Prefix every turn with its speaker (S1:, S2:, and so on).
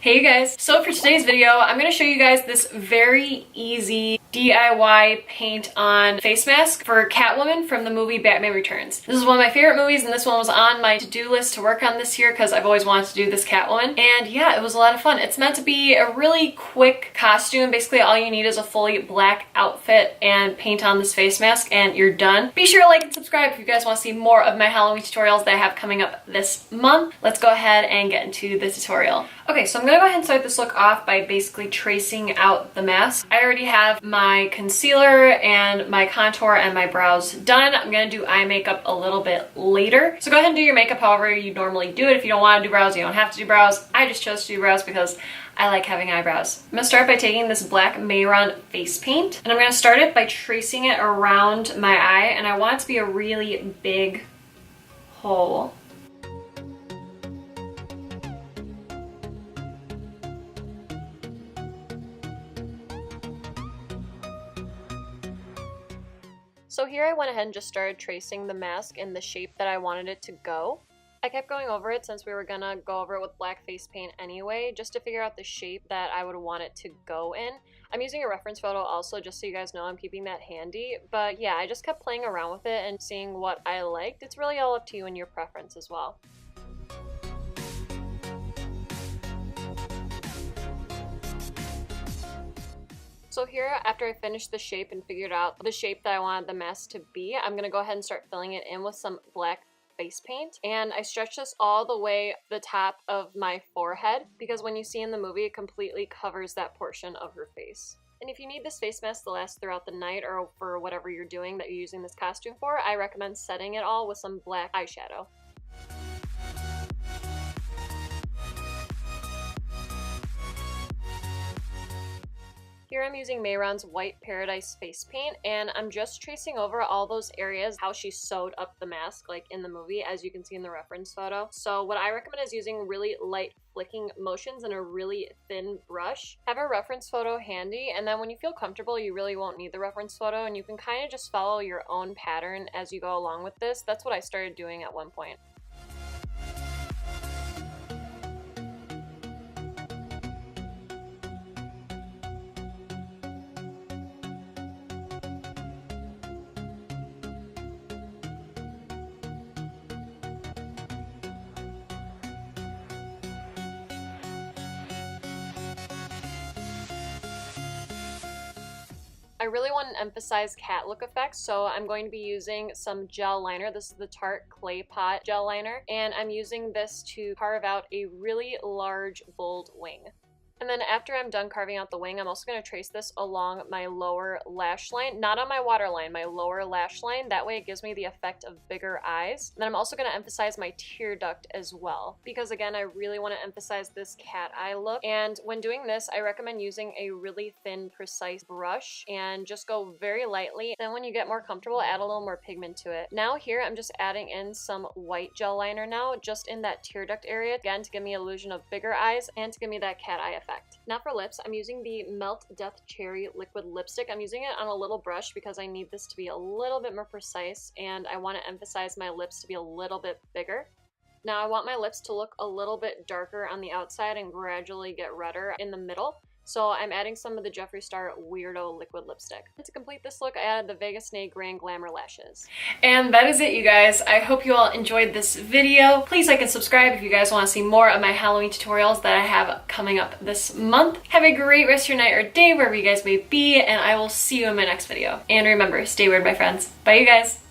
S1: Hey you guys, so for today's video, I'm going to show you guys this very easy DIY paint on face mask for Catwoman from the movie Batman Returns. This is one of my favorite movies and this one was on my to-do list to work on this year because I've always wanted to do this Catwoman. And yeah, it was a lot of fun. It's meant to be a really quick costume. Basically all you need is a fully black outfit and paint on this face mask and you're done. Be sure to like and subscribe if you guys want to see more of my Halloween tutorials that I have coming up this month. Let's go ahead and get into the tutorial. Okay, so I'm gonna go ahead and start this look off by basically tracing out the mask. I already have my concealer and my contour and my brows done. I'm gonna do eye makeup a little bit later. So go ahead and do your makeup however you normally do it. If you don't want to do brows, you don't have to do brows. I just chose to do brows because I like having eyebrows. I'm gonna start by taking this black Mayron face paint and I'm gonna start it by tracing it around my eye, and I want it to be a really big hole. So here I went ahead and just started tracing the mask in the shape that I wanted it to go. I kept going over it since we were gonna go over it with black face paint anyway, just to figure out the shape that I would want it to go in. I'm using a reference photo also just so you guys know I'm keeping that handy, but yeah, I just kept playing around with it and seeing what I liked. It's really all up to you and your preference as well. So here, after I finished the shape and figured out the shape that I wanted the mask to be, I'm gonna go ahead and start filling it in with some black face paint. And I stretched this all the way the top of my forehead because when you see in the movie, it completely covers that portion of her face. And if you need this face mask to last throughout the night or for whatever you're doing that you're using this costume for, I recommend setting it all with some black eyeshadow. Here I'm using Mayron's White Paradise face paint and I'm just tracing over all those areas how she sewed up the mask like in the movie, as you can see in the reference photo. So what I recommend is using really light flicking motions and a really thin brush. Have a reference photo handy, and then when you feel comfortable you really won't need the reference photo and you can kind of just follow your own pattern as you go along with this. That's what I started doing at one point. I really want to emphasize cat look effects, so I'm going to be using some gel liner. This is the Tarte Clay Pot gel liner, and I'm using this to carve out a really large, bold wing. And then after I'm done carving out the wing, I'm also going to trace this along my lower lash line, not on my waterline, my lower lash line. That way it gives me the effect of bigger eyes. And then I'm also going to emphasize my tear duct as well, because again, I really want to emphasize this cat eye look. And when doing this, I recommend using a really thin, precise brush and just go very lightly. Then when you get more comfortable, add a little more pigment to it. Now here, I'm just adding in some white gel liner now, just in that tear duct area, again, to give me an illusion of bigger eyes and to give me that cat eye effect. Now for lips, I'm using the Melt Death Cherry liquid lipstick. I'm using it on a little brush because I need this to be a little bit more precise and I want to emphasize my lips to be a little bit bigger. Now I want my lips to look a little bit darker on the outside and gradually get redder in the middle. So I'm adding some of the Jeffree Star Weirdo liquid lipstick. To complete this look, I added the Vegas Nay Grand Glamour lashes. And that is it, you guys. I hope you all enjoyed this video. Please like and subscribe if you guys want to see more of my Halloween tutorials that I have coming up this month. Have a great rest of your night or day wherever you guys may be, and I will see you in my next video. And remember, stay weird, my friends. Bye, you guys.